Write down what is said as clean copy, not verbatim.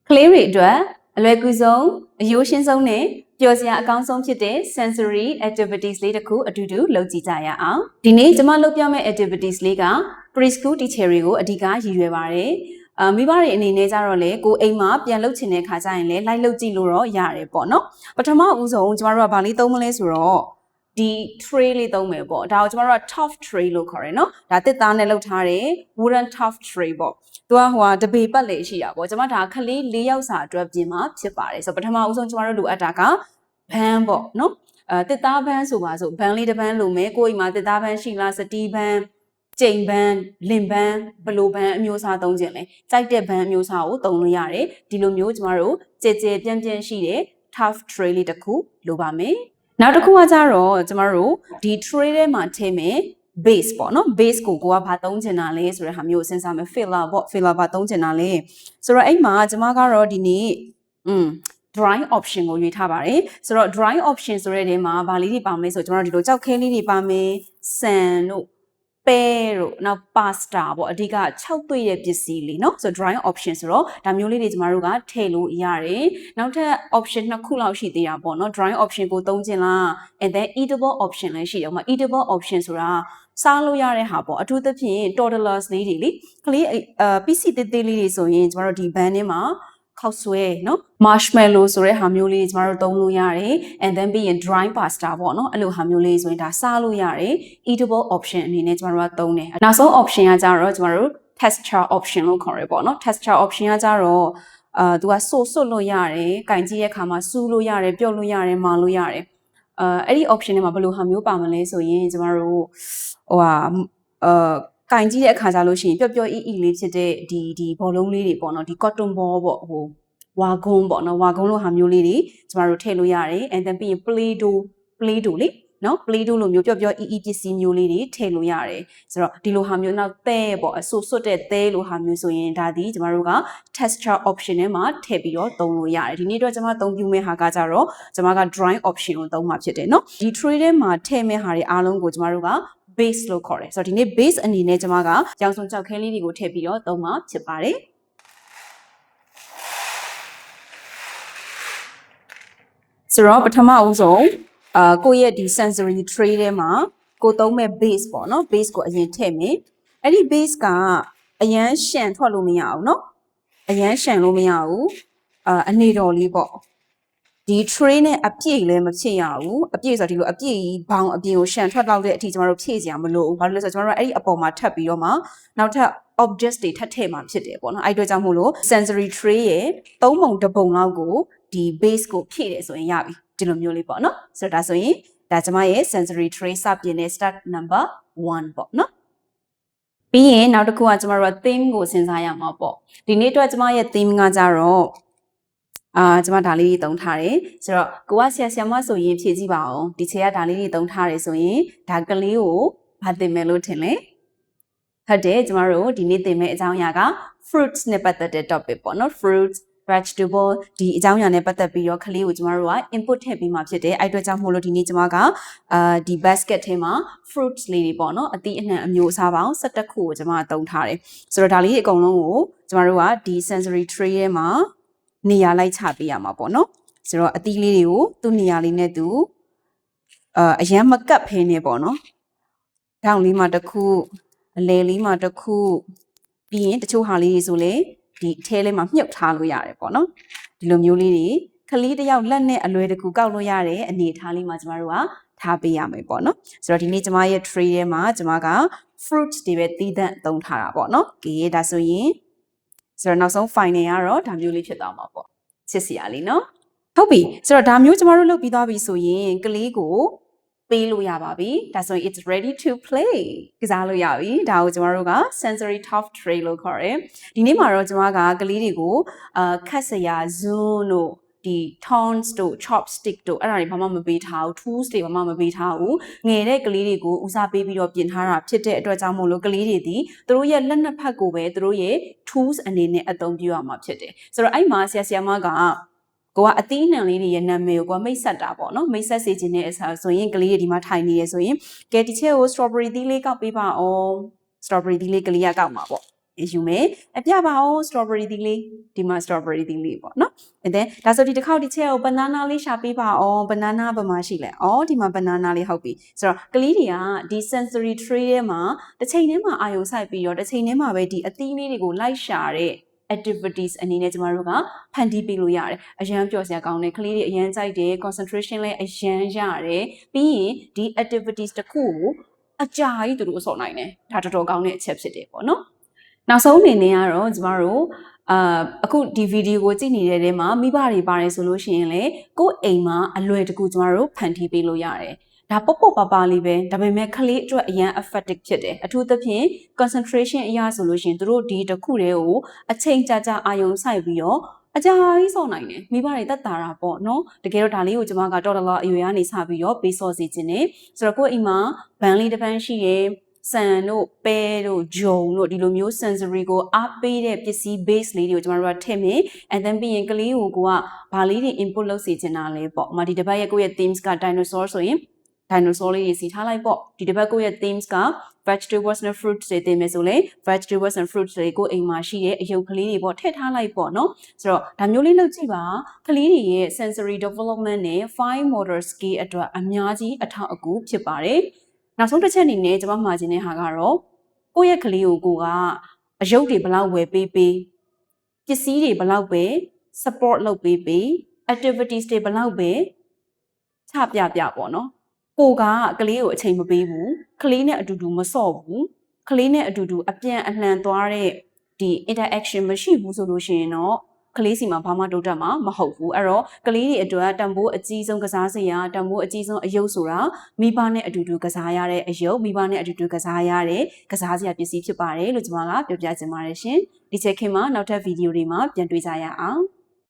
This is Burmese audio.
Clear အတွက်အလွယ်ကူဆုံးအရိုးရှင်းဆုံးနဲ့ပျော်စရာအကောင်းဆုံးဖြစ်တဲ့ sensory activities လေးတစ်ခုအတူတူလုပ်ကြည့်ကြရအောင်ဒီနေ့ကျွန်မလုပ်ပြမယ့် activities လေးက preschool teacher တွေကိုအဓိကရည်ရွယ်ပါတယ်မိဘတွေအနေနဲ့ကြတော့လေကိုအိမ်မှာပြန်လုပ်ချင်တဲ့ခါကျရင်လည်းလိုက်လုပ်ကြည့်လို့တော့ရတယ်ပေါ့နော်ပထမဦးဆုံးကျွန်တော်တို့ကဗာလေးသုံးမလဲဆိုတော့ဒီ tray လေးသုံးမယ်ပေါ့ဒါကိုကျွန်တော်တို့က top tray လို့ခေါ်တယ်နော်ဒါတစ်သားနဲ့လုပ်ထားတဲ့ wooden top tray ပေါ့သူကဟိုတပေပတ်လေရှိတာပေါ့ကျွန်မဒါခလေး၄ယောက်စာအတွက်ပြင်မှာဖြစ်ပါတယ်ဆိုတော့ပထမဦးဆုံးကျွန်တော်တို့လိုအပ်တာကဘန်းပေါ့နော်တစ်သားဘန်းဆိုပါဆိုဘန်းလေးတစ်ဘန်းလိုမယ်ကိုယ့်အိမ်မှာတစ်သားဘန်းရှိလားစတီးဘန်းကျိန်ဘန်းလင်ဘန်းဘလိုဘန်းအမျိုးအစားသုံးခြင်းလဲကြိုက်တဲ့ဘန်းအမျိုးအစားကိုသုံးလို့ရတယ်ဒီလိုမျိုးကျွန်တော်တို့ကြဲကြဲပြန့်ပြန့်ရှိတဲ့ tough tray လေးတစ်ခုလိုပါမယ်နောက်တစ်ခုကကြတော့ကျွန်တော်တို့ဒီ tray ထဲမှာထည့်မယ် base ပေါ့နော် base ကိုကဘာသုံးချင်တာလဲဆိုတဲ့ဟာမျိုးစဉ်းစားမယ် filler ပေါ့ filler ဘာသုံးချင်တာလဲဆိုတော့အဲ့မှာကျွန်မကတော့ဒီနေ့dry option ကိုရွေးထားပါတယ်ဆိုတော့ dry option ဆိုတဲ့နေရာမှာဗာလေးတွေပါမယ်ဆိုကျွန်တော်တို့ဒီလိုကြောက်ခဲလေးတွေပါမယ်ဆန်တို့ပဲတို့နောက် pasta ပေါ့အဓိက6သွေးရဲ့ပစ္စည်းလေးเนาะဆိုတော့ dry option ဆိုတော့ဒါမျိုးလေးတွေကျမတို့ကထည့်လို့ရတယ်နောက်ထပ် option နှစ်ခုလောက်ရှိသေးတာပေါ့เนาะ dry option ကိုသုံးခြင်းလား and then eatable option လည်းရှိတယ်ဥပမာ eatable option ဆိုတာစားလို့ရတဲ့ဟာပေါ့အထူးသဖြင့် toddlers လေးတွေလေကလေးပစ္စည်းသေးသေးလေးတွေဆိုရင်ကျမတို့ဒီ band ထဲမှာခောက်ဆွဲเนาะ marshmallow ဆိုတဲ့ဟာမျိုးလေးကျမတို့သုံးလို့ရတယ် and then ပြီးရင် dry pasta ပေါ့เนาะအဲ့လိုဟာမျိုးလေးဆိုရင်ဒါစားလို့ရတယ် eatable option အနေနဲ့ကျမတို့ကသုံးတယ်နောက်ဆုံး option ကကြတော့ကျမတို့ texture option လို့ခေါ်ရပေါ့เนาะ texture option ကကြတော့သူကစို့လို့ရတယ်၊ကင်ကြည့်ရဲ့အခါမှာစူးလို့ရတယ်၊ပြုတ်လို့ရတယ်၊မာလို့ရတယ်အဲ့ဒီ option ထဲမှာဘယ်လိုဟာမျိုးပါမလဲဆိုရင်ကျမတို့ကင်ကြည့်တဲ့အခါကျလို့ရှိရင်ပျော့ပျော့အီလေးဖြစ်တဲ့ဒီဘောလုံးလေးတွေပေါ့နော်ဒီ cotton ball ပေါ့ဟိုဝါကုန်းပေါ့နော်ဝါကုန်းလိုဟာမျိုးလေးတွေကျမတို့ထည့်လို့ရတယ် and then ပြီးရင် play-doh လေနော် play-doh လိုမျိုးပျော့ပျော့အီပစ္စည်းမျိုးလေးတွေထည့်လို့ရတယ်ဆိုတော့ဒီလိုဟာမျိုးနောက်သဲပေါ့အဆူဆွတ်တဲ့သဲလိုဟာမျိုးဆိုရင်ဒါဒီကျမတို့က texture option ထဲမှာထည့်ပြီးတော့သုံးလို့ရတယ်ဒီနေ့တော့ကျမသုံးပြမယ့်ဟာကကြတော့ကျမက dry option ကိုသုံးမှာဖြစ်တယ်နော်ဒီ tray ထဲမှာထည့်မယ့်ဟာတွေအားလုံးကိုကျမတို့ကbase လို့ခေါ်တယ်ဆိုတော့ဒီနေ့ base အနေနဲ့ကျွန်မကရောင်စုံကြောက်ခဲလေးတွေကိုထည့်ပြီးတော့သုံးမှာဖြစ်ပါတယ်ဆိုတော့ပထမအဦးဆုံးကိုယ့်ရဲ့ဒီ sensory tray ထဲမှာကိုသုံးမဲ့ base ပေါ့နော် base ကိုအရင်ထည့်မယ်အဲ့ဒီ base ကအရန်ရှန်ထွက်လို့မရအောင်เนาะအရန်ရှန်လို့မရဘူးအနေတော်လေးပေါ့ဒီ tray နဲ့အပြည့်လည်းမဖြစ်ရဘူးအပြည့်ဆိုတော့ဒီလိုအပြည့်ဘောင်အပြင်ကိုရှန်ထွက်တော့တဲ့အထိကျမတို့ဖြည့်စရာမလိုဘူးဘာလို့လဲဆိုတော့ကျမတို့အဲ့ဒီအပေါ်မှာထပ်ပြီးတော့မှနောက်ထပ် objects တွေထပ်ထည့်မှာဖြစ်တယ်ပေါ့နော်အဲ့အတွက်ကြောင့်မို့လို့ sensory tray ရဲ့3ပုံတစ်ပုံလောက်ကိုဒီ base ကိုဖြည့်တယ်ဆိုရင်ရပြီဒီလိုမျိုးလေးပေါ့နော်ဆိုတော့ဒါဆိုရင်ဒါကျမရဲ့ sensory tray စပြင်တဲ့ start number 1ပေါ့နော်ပြီးရင်နောက်တစ်ခုကကျမတို့က theme ကိုစဉ်းစားရမှာပေါ့ဒီနေ့အတွက်ကျမရဲ့ theme ကကြတော့ကျမဒါလေးတွေသုံးထားတယ်ဆိုတော့ကိုကဆရာမဆိုရင်ဖြည့်ကြည့်ပါအောင်ဒီခြေကဒါလေးတွေသုံးထားတယ်ဆိုရင်ဒါကလေးကိုဘာသင်မယ်လို့ထင်လဲဟုတ်တယ်ကျမတို့ဒီနေ့သင်မယ့်အကြောင်းအရာက fruits နဲ့ပတ်သက်တဲ့ topic ပေါ့နော် fruits vegetable ဒီအကြောင်းအရာနဲ့ပတ်သက်ပြီးတော့ကလေးကိုကျမတို့က input ထည့်ပြီးမှဖြစ်တယ်အဲ့အတွက်ကြောင့်မို့လို့ဒီနေ့ကျမကဒီ basket ထဲမှာ fruits လေးတွေပေါ့နော်အသီးအနှံအမျိုးအစားပေါင်း17ခုကိုကျမကသုံးထားတယ်ဆိုတော့ဒါလေးအကုန်လုံးကိုကျမတို့ကဒီ sensory tray ထဲမှာနေရာလိုက်ချပေးရမှာပေါ့နော်ဆိုတော့အသီးလေးတွေကိုသူ့နေရာလေးနဲ့သူအရန်မကပ်ဖဲနေပေါ့နော်ထောင်လေးမှာတစ်ခုအလဲလေးမှာတစ်ခုပြီးရင်တချို့ဟာလေးတွေဆိုလေဒီအထဲလေးမှာမြုပ်ထားလို့ရတယ်ပေါ့နော်ဒီလိုမျိုးလေးတွေခလေးတယောက်လက်နဲ့အလွယ်တကူကောက်လို့ရတဲ့အနေအထားလေးမှာကျမတို့ကထားပေးရမယ်ပေါ့နော်ဆိုတော့ဒီနေ့ကျမရဲ့ tray ထဲမှာကျမက fruits တွေပဲသီးသန့်သုံးထားတာပေါ့နော်ကဲဒါဆိုရင်ဆိုတော့နောက်ဆုံး final ကတော့ဒါမျိုးလေးဖြစ်သွားမှာပေါ့ချစ်စရာလေးနော်ဟုတ်ပြီဆိုတော့ဒါမျိုးကျမတို့လုပ်ပြီးသွားပြီဆိုရင်ကလေးကိုပေးလို့ရပါပြီဒါဆိုရင် it's ready to play ကစားလို့ရပြီဒါကိုကျမတို့က sensory top tray လို့ခေါ်တယ်ဒီနေ့မှာတော့ကျမကကလေးတွေကိုခတ်စရာ zoom တို့ဒီ tongs တို့ chopstick တို့အဲ့ဒါတွေဘာမှမပေးထားဘူး tools တွေဘာမှမပေးထားဘူးငယ်တဲ့ကလေးတွေကိုဦးစားပေးပြီးတော့ပြင်ထားတာဖြစ်တဲ့အတွက်ကြောင့်မို့လို့ကလေးတွေဒီသူတို့ရဲ့လက်နှစ်ဖက်ကိုပဲသူတို့ရဲ့ tools အနေနဲ့အသုံးပြုရမှာဖြစ်တယ်ဆိုတော့အဲ့မှာဆရာမကကိုကအသီးနှံလေးတွေရဲ့နာမည်ကိုမိတ်ဆက်တာပေါ့နော်မိတ်ဆက်စေခြင်းနဲ့အစားဆိုရင်ကလေးတွေဒီမှာထိုင်နေရဆိုရင်ကဲဒီချက်ကို strawberry သီးလေးကောက်ပေးပါအောင် strawberry သီးလေးကလေးကကောက်မှာပေါ့ ယူမယ်အပြပါအောင် strawberry ဒီလေးဒီမှာ strawberry ဒီလေးပေါ့နော် and then ဒါဆိုဒီတစ်ခေါက်ဒီချက်ကို banana လေးရှာပေးပါအောင် banana ဘယ်မှာရှိလဲအော်ဒီမှာ banana လေးဟုတ်ပြီဆိုတော့ကလေးတွေကဒီ sensory tree ထဲမှာတစ်ချိန်ထဲမှာအာရုံစိုက်ပြီးတော့တစ်ချိန်ထဲမှာပဲဒီအသီးလေးတွေကိုလိုက်ရှာတဲ့ activities အနေနဲ့ကျမတို့ကဖန်တီးပေးလို့ရတယ်အရန်ပျော်စရာကောင်းတယ်ကလေးတွေအရန်ကြိုက်တယ် concentration လည်းအရန်ရတယ်ပြီးရင်ဒီ activities တစ်ခုကိုအကြာကြီးသူတို့ဆော့နိုင်တယ်ဒါတော်တော်ကောင်းတဲ့အချက်ဖြစ်တယ်ပေါ့နော်နောက်ဆုံးအနေနဲ့ကတော့ကျမတို့အခုဒီဗီဒီယိုကိုကြည့်နေတဲ့ထဲမှာမိဘတွေပါတယ်ဆိုလို့ရှိရင်လေကိုယ့်အိမ်မှာအလွယ်တကူကျမတို့ဖန်တီးပေးလို့ရတယ်ဒါပေါ့ပေါ့ပါပါလေးပဲဒါပေမဲ့ကလေးအတွက်အရန် effective ဖြစ်တယ်အထူးသဖြင့် concentration အရာဆိုလို့ရှိရင်တို့ဒီတစ်ခုတည်းကိုအချိန်ကြာကြာအာရုံစိုက်ပြီးတော့အကြာကြီးစောင့်နိုင်တယ်မိဘတွေတက်တာတာပေါ့နော်တကယ်တော့ဒါလေးကိုကျွန်မကတော်တော်အရွယ်ကနေစပြီးတော့ပေးစောစီခြင်းနဲ့ဆိုတော့ကိုယ့်အိမ်မှာဘန်လေးတစ်ပန်းရှိရဲဆန်တို့ပဲတို့ဂျုံတို့ဒီလိုမျိုး sensory ကိုအားပေးတဲ့ပစ္စည်း base လေးတွေကိုကျွန်တော်တို့ကထည့်မယ် and then ပြီးရင်ကလေးကိုကဘာလေးတွေ input လုပ်စေချင်တာလဲပေါ့။ဒီတစ်ပတ်ရဲ့ကိုယ့်ရဲ့ themes က dinosaur ဆိုရင် dinosaur လေးတွေစီထားလိုက်ပေါ့။ဒီတစ်ပတ်ကိုယ့်ရဲ့ themes က vegetables and fruits တွေတင်မယ်ဆိုလဲ vegetables and fruits တွေကိုအိမ်မှာရှိတဲ့အယုတ်ကလေးတွေပေါ့ထည့်ထားလိုက်ပေါ့နော်။ဆိုတော့ဒါမျိုးလေးလုပ်ကြည့်ပါ။ကလေးတွေရဲ့ sensory development နဲ့ fine motor skill အတွက်အများကြီးအထောက်အကူဖြစ်ပါတယ်။နောက်ဆုံးတစ်ချက်အနေနဲ့ကျွန်မမှာခြင်းတဲ့ဟာကတော့ကိုယ့်ရဲ့ကလေးကိုကအယုတ်တွေဘလောက်ဝယ်ပေးပစ္စည်းတွေဘလောက်ပဲ support လုပ်ပေး activities တွေဘလောက်ပဲချပြပေါ့နော်ကိုကကလေးကိုအချိန်မပေးဘူးကလေးနဲ့အတူတူမစော့ဘူးကလေးနဲ့အတူတူအပြန်အလှန်သွားတဲ့ဒီ interaction မရှိဘူးဆိုလို့ရှိရင်တော့ကလေးစီမှာဘာမှတိုးတက်မှာမဟုတ်ဘူးအဲ့တော့ကလေးတွေအတွက်တန်ဖိုးအကြီးဆုံးကစားစရာတန်ဖိုးအကြီးဆုံးအယုတ်ဆိုတာမိဘနဲ့အတူတူကစားရတဲ့အယုတ်မိဘနဲ့အတူတူကစားရတဲ့ကစားစရာပစ္စည်းဖြစ်ပါတယ်လို့ကျွန်မကပြောပြချင်ပါတယ်ရှင်ဒီချက်ခင်မှာနောက်ထပ်ဗီဒီယိုတွေမှာပြန်တွေ့ကြရအောင်